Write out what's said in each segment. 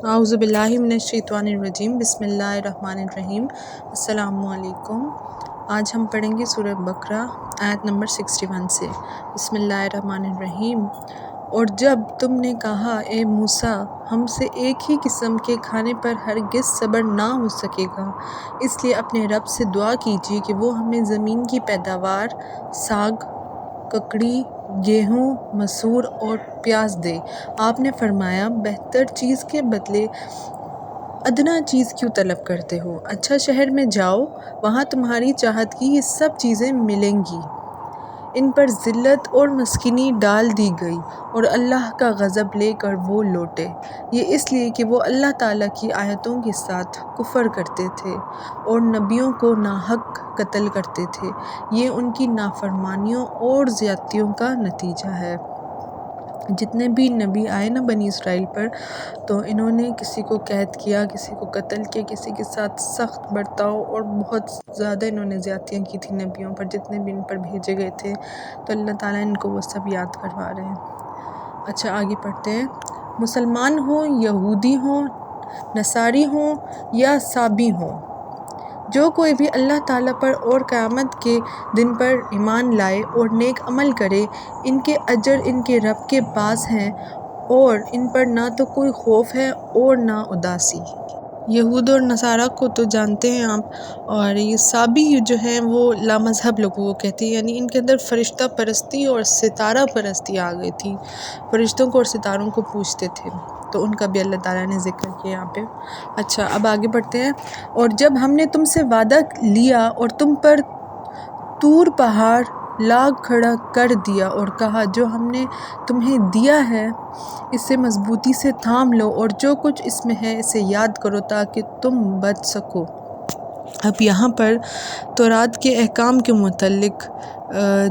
اعوذ باللہ من الشیطان الرجیم، بسم اللہ الرحمن الرحیم۔ السلام علیکم۔ آج ہم پڑھیں گے سورہ بقرہ آیت نمبر 61 سے۔ بسم اللہ الرحمن الرحیم۔ اور جب تم نے کہا اے موسیٰ ہم سے ایک ہی قسم کے کھانے پر ہرگز صبر نہ ہو سکے گا، اس لیے اپنے رب سے دعا کیجیے کہ وہ ہمیں زمین کی پیداوار، ساگ، ککڑی، گیہوں، مسور اور پیاز دے۔ آپ نے فرمایا بہتر چیز کے بدلے ادنیٰ چیز کیوں طلب کرتے ہو؟ اچھا شہر میں جاؤ، وہاں تمہاری چاہت کی یہ سب چیزیں ملیں گی۔ ان پر ذلت اور مسکینی ڈال دی گئی اور اللہ کا غضب لے کر وہ لوٹے۔ یہ اس لیے کہ وہ اللہ تعالیٰ کی آیتوں کے ساتھ کفر کرتے تھے اور نبیوں کو ناحق قتل کرتے تھے۔ یہ ان کی نافرمانیوں اور زیادتیوں کا نتیجہ ہے۔ جتنے بھی نبی آئے نا بنی اسرائیل پر، تو انہوں نے کسی کو قید کیا، کسی کو قتل کیا، کسی کے ساتھ سخت برتاؤ اور بہت زیادہ انہوں نے زیادتیاں کی تھیں نبیوں پر، جتنے بھی ان پر بھیجے گئے تھے۔ تو اللہ تعالیٰ ان کو وہ سب یاد کروا رہے ہیں۔ اچھا آگے پڑھتے ہیں۔ مسلمان ہوں، یہودی ہوں، نصاری ہوں یا سابی ہوں، جو کوئی بھی اللہ تعالیٰ پر اور قیامت کے دن پر ایمان لائے اور نیک عمل کرے، ان کے اجر ان کے رب کے پاس ہیں اور ان پر نہ تو کوئی خوف ہے اور نہ اداسی۔ یہود اور نصارہ کو تو جانتے ہیں آپ، اور یہ سابی جو ہیں وہ لامذہب لوگوں کو کہتے ہیں، یعنی ان کے اندر فرشتہ پرستی اور ستارہ پرستی آ گئی تھی، فرشتوں کو اور ستاروں کو پوجتے تھے، تو ان کا بھی اللہ تعالیٰ نے ذکر کیا یہاں پہ۔ اچھا اب آگے بڑھتے ہیں۔ اور جب ہم نے تم سے وعدہ لیا اور تم پر طور پہاڑ لا کھڑا کر دیا اور کہا جو ہم نے تمہیں دیا ہے اسے مضبوطی سے تھام لو اور جو کچھ اس میں ہے اسے یاد کرو تاکہ تم بچ سکو۔ اب یہاں پر تورات کے احکام کے متعلق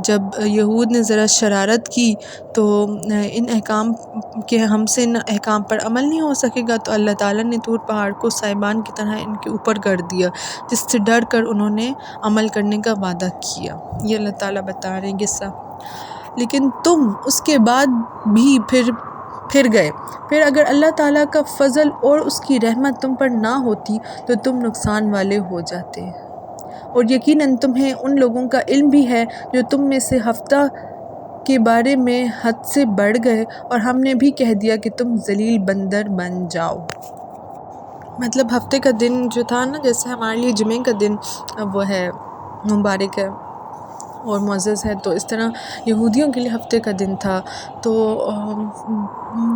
جب یہود نے ذرا شرارت کی تو ان احکام کے ہم سے ان احکام پر عمل نہیں ہو سکے گا، تو اللہ تعالیٰ نے طور پہاڑ کو سائبان کی طرح ان کے اوپر کر دیا، جس سے ڈر کر انہوں نے عمل کرنے کا وعدہ کیا۔ یہ اللہ تعالیٰ بتا رہے ہیں قصہ۔ لیکن تم اس کے بعد بھی پھر گئے، پھر اگر اللہ تعالیٰ کا فضل اور اس کی رحمت تم پر نہ ہوتی تو تم نقصان والے ہو جاتے۔ اور یقیناً تمہیں ان لوگوں کا علم بھی ہے جو تم میں سے ہفتہ کے بارے میں حد سے بڑھ گئے اور ہم نے بھی کہہ دیا کہ تم ذلیل بندر بن جاؤ۔ مطلب ہفتے کا دن جو تھا نا، جیسے ہمارے لیے جمعے کا دن وہ ہے مبارک ہے اور معزز ہے، تو اس طرح یہودیوں کے لیے ہفتے کا دن تھا، تو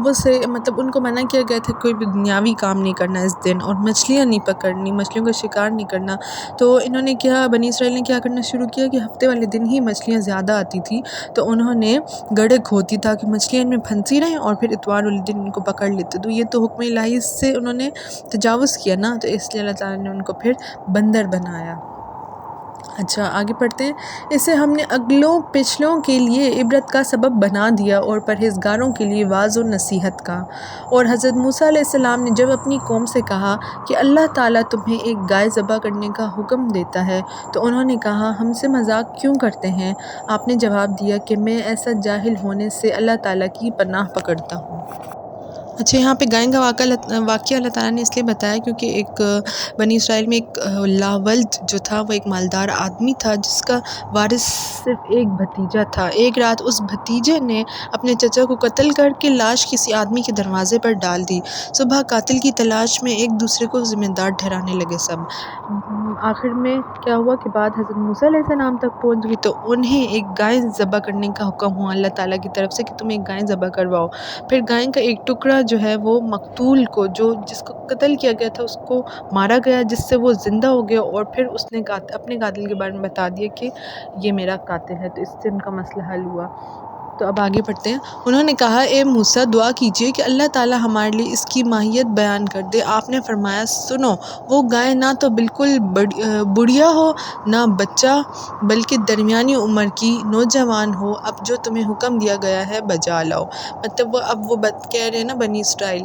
وہ سے مطلب ان کو منع کیا گیا تھا کوئی بھی دنیاوی کام نہیں کرنا اس دن، اور مچھلیاں نہیں پکڑنی، مچھلیوں کا شکار نہیں کرنا۔ تو انہوں نے کیا، بنی اسرائیل نے کیا کرنا شروع کیا کہ ہفتے والے دن ہی مچھلیاں زیادہ آتی تھی تو انہوں نے گڑھے کھودی تاکہ مچھلیاں ان میں پھنسی رہیں اور پھر اتوار والے دن ان کو پکڑ لیتے۔ تو یہ تو حکم الہی سے انہوں نے تجاوز کیا نا، تو اس لیے اللہ تعالیٰ نے ان کو پھر بندر بنایا۔ اچھا آگے پڑھتے ہیں۔ اسے ہم نے اگلوں پچھلوں کے لیے عبرت کا سبب بنا دیا اور پرہیزگاروں کے لیے واعظ و نصیحت کا۔ اور حضرت موسیٰ علیہ السلام نے جب اپنی قوم سے کہا کہ اللہ تعالیٰ تمہیں ایک گائے ذبح کرنے کا حکم دیتا ہے تو انہوں نے کہا ہم سے مذاق کیوں کرتے ہیں؟ آپ نے جواب دیا کہ میں ایسا جاہل ہونے سے اللہ تعالیٰ کی پناہ پکڑتا ہوں۔ اچھا یہاں پہ گائے کا واقعہ اللہ تعالیٰ نے اس لیے بتایا کیونکہ ایک بنی اسرائیل میں ایک لاولد جو تھا وہ ایک مالدار آدمی تھا جس کا وارث صرف ایک بھتیجا تھا۔ ایک رات اس بھتیجے نے اپنے چچا کو قتل کر کے لاش کسی آدمی کے دروازے پر ڈال دی۔ صبح قاتل کی تلاش میں ایک دوسرے کو ذمہ دار ٹھہرانے لگے سب۔ آخر میں کیا ہوا کہ بات حضرت موسیٰ علیہ السلام تک پہنچ گئی تو انہیں ایک گائے ذبح کرنے کا حکم ہوا اللہ تعالیٰ کی طرف سے کہ تم ایک گائے ذبح کرواؤ۔ پھر گائے کا ایک ٹکڑا جو ہے وہ مقتول کو، جس کو قتل کیا گیا تھا، اس کو مارا گیا، جس سے وہ زندہ ہو گیا، اور پھر اس نے اپنے قاتل کے بارے میں بتا دیا کہ یہ میرا قاتل ہے، تو اس سے ان کا مسئلہ حل ہوا۔ تو اب آگے بڑھتے ہیں۔ انہوں نے کہا اے موسیٰ دعا کیجیے کہ اللہ تعالیٰ ہمارے لیے اس کی ماہیت بیان کر دے۔ آپ نے فرمایا سنو، وہ گائے نہ تو بالکل بڑھیا ہو نہ بچہ، بلکہ درمیانی عمر کی نوجوان ہو، اب جو تمہیں حکم دیا گیا ہے بجا لاؤ۔ مطلب اب وہ کہہ رہے ہیں نا بنی اسرائیل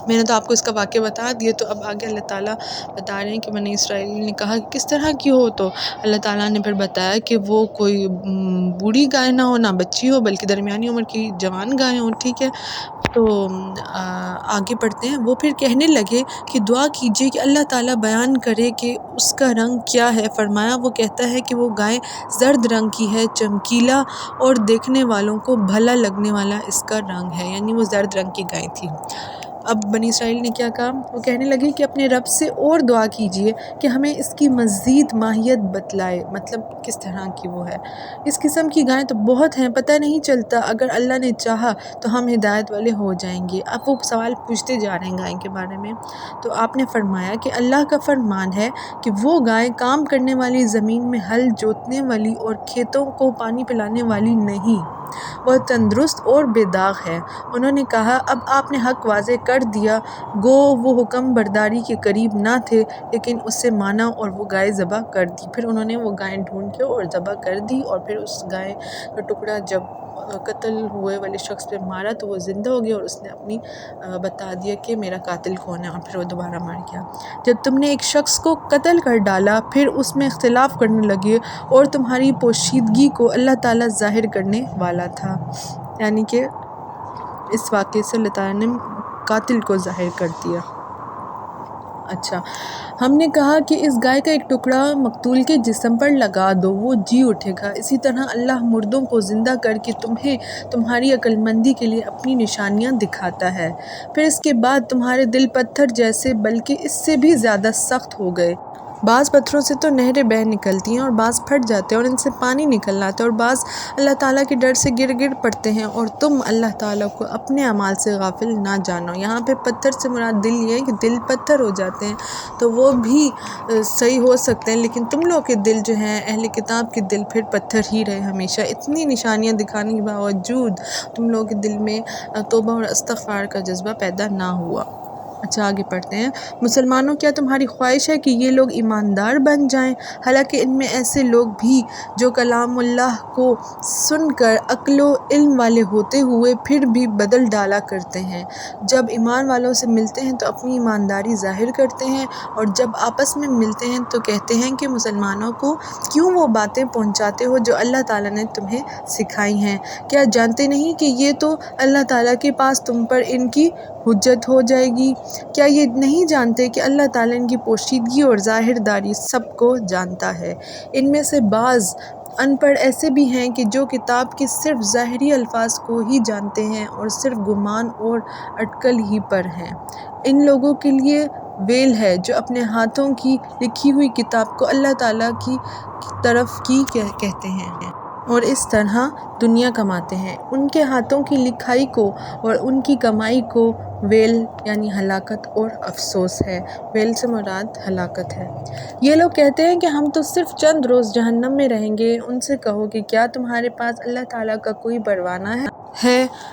میں نے تو آپ کو اس کا واقعہ بتا دیا، تو اب آگے اللہ تعالیٰ بتا رہے ہیں کہ بنی اسرائیل نے کہا کہ کس طرح کی ہو، تو اللہ تعالیٰ نے پھر بتایا کہ وہ کوئی بوڑھی گائے نہ ہو، نہ بچی ہو، بلکہ درمیانی عمر کی جوان گائے ہوں، ٹھیک ہے۔ تو آگے پڑھتے ہیں۔ وہ پھر کہنے لگے کہ دعا کیجئے کہ اللہ تعالیٰ بیان کرے کہ اس کا رنگ کیا ہے۔ فرمایا وہ کہتا ہے کہ وہ گائے زرد رنگ کی ہے، چمکیلا اور دیکھنے والوں کو بھلا لگنے والا اس کا رنگ ہے، یعنی وہ زرد رنگ کی گائے تھی۔ اب بنی اسرائیل نے کیا کہا؟ وہ کہنے لگے کہ اپنے رب سے اور دعا کیجئے کہ ہمیں اس کی مزید ماہیت بتلائے، مطلب کس طرح کی وہ ہے۔ اس قسم کی گائیں تو بہت ہیں، پتہ نہیں چلتا، اگر اللہ نے چاہا تو ہم ہدایت والے ہو جائیں گے۔ اب وہ سوال پوچھتے جا رہے ہیں گائیں کے بارے میں، تو آپ نے فرمایا کہ اللہ کا فرمان ہے کہ وہ گائے کام کرنے والی زمین میں ہل جوتنے والی اور کھیتوں کو پانی پلانے والی نہیں، وہ تندرست اور بے داغ ہے۔ انہوں نے کہا اب آپ نے حق واضح کر دیا، گو وہ حکم برداری کے قریب نہ تھے لیکن اس سے مانا اور وہ گائے ذبح کر دی۔ پھر انہوں نے وہ گائے ڈھونڈ کے اور ذبح کر دی، اور پھر اس گائے کا ٹکڑا جب قتل ہوئے والے شخص پہ مارا تو وہ زندہ ہو گیا، اور اس نے اپنی بتا دیا کہ میرا قاتل کون ہے، اور پھر وہ دوبارہ مر گیا۔ جب تم نے ایک شخص کو قتل کر ڈالا پھر اس میں اختلاف کرنے لگے، اور تمہاری پوشیدگی کو اللہ تعالیٰ ظاہر کرنے والا تھا، یعنی کہ اس واقعے سے اللہ تعالیٰ نے قاتل کو ظاہر کر دیا۔ اچھا، ہم نے کہا کہ اس گائے کا ایک ٹکڑا مقتول کے جسم پر لگا دو، وہ جی اٹھے گا۔ اسی طرح اللہ مردوں کو زندہ کر کے تمہیں تمہاری عقل مندی کے لیے اپنی نشانیاں دکھاتا ہے۔ پھر اس کے بعد تمہارے دل پتھر جیسے بلکہ اس سے بھی زیادہ سخت ہو گئے۔ بعض پتھروں سے تو نہریں بہہ نکلتی ہیں، اور بعض پھٹ جاتے ہیں اور ان سے پانی نکل آتا ہے، اور بعض اللہ تعالیٰ کے ڈر سے گر پڑتے ہیں، اور تم اللہ تعالیٰ کو اپنے اعمال سے غافل نہ جانو۔ یہاں پہ پتھر سے مراد دل یہ ہے کہ دل پتھر ہو جاتے ہیں، تو وہ بھی صحیح ہو سکتے ہیں، لیکن تم لوگ کے دل جو ہیں، اہل کتاب کے دل پھر پتھر ہی رہے ہمیشہ۔ اتنی نشانیاں دکھانے کے باوجود تم لوگوں کے دل میں توبہ اور استغفار کا جذبہ پیدا نہ ہوا۔ اچھا، آگے پڑھتے ہیں۔ مسلمانوں، کیا تمہاری خواہش ہے کہ یہ لوگ ایماندار بن جائیں؟ حالانکہ ان میں ایسے لوگ بھی جو کلام اللہ کو سن کر عقل و علم والے ہوتے ہوئے پھر بھی بدل ڈالا کرتے ہیں۔ جب ایمان والوں سے ملتے ہیں تو اپنی ایمانداری ظاہر کرتے ہیں، اور جب آپس میں ملتے ہیں تو کہتے ہیں کہ مسلمانوں کو کیوں وہ باتیں پہنچاتے ہو جو اللہ تعالیٰ نے تمہیں سکھائی ہیں؟ کیا جانتے نہیں کہ یہ تو اللہ تعالیٰ کے پاس تم پر ان کی حجت ہو جائے گی؟ کیا یہ نہیں جانتے کہ اللہ تعالیٰ ان کی پوشیدگی اور ظاہر داری سب کو جانتا ہے؟ ان میں سے بعض ان پڑھ ایسے بھی ہیں کہ جو کتاب کے صرف ظاہری الفاظ کو ہی جانتے ہیں اور صرف گمان اور اٹکل ہی پر ہیں۔ ان لوگوں کے لیے ویل ہے جو اپنے ہاتھوں کی لکھی ہوئی کتاب کو اللہ تعالیٰ کی طرف کی کہتے ہیں اور اس طرح دنیا کماتے ہیں۔ ان کے ہاتھوں کی لکھائی کو اور ان کی کمائی کو ویل یعنی ہلاکت اور افسوس ہے۔ ویل سے مراد ہلاکت ہے۔ یہ لوگ کہتے ہیں کہ ہم تو صرف چند روز جہنم میں رہیں گے۔ ان سے کہو کہ کیا تمہارے پاس اللہ تعالیٰ کا کوئی پروانہ ہے؟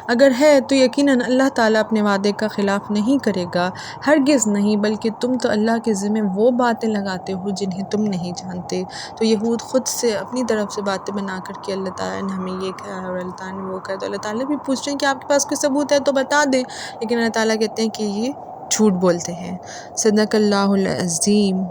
اگر ہے تو یقیناً اللہ تعالیٰ اپنے وعدے کا خلاف نہیں کرے گا، ہرگز نہیں، بلکہ تم تو اللہ کے ذمے وہ باتیں لگاتے ہو جنہیں تم نہیں جانتے۔ تو یہود خود سے اپنی طرف سے باتیں بنا کر کے اللہ تعالیٰ نے ہمیں یہ کہا اور اللہ تعالیٰ نے وہ کہا، تو اللہ تعالیٰ بھی پوچھ رہے ہیں کہ آپ کے پاس کوئی ثبوت ہے تو بتا دیں، لیکن اللہ تعالیٰ کہتے ہیں کہ یہ جھوٹ بولتے ہیں۔ صدق اللہ العظیم۔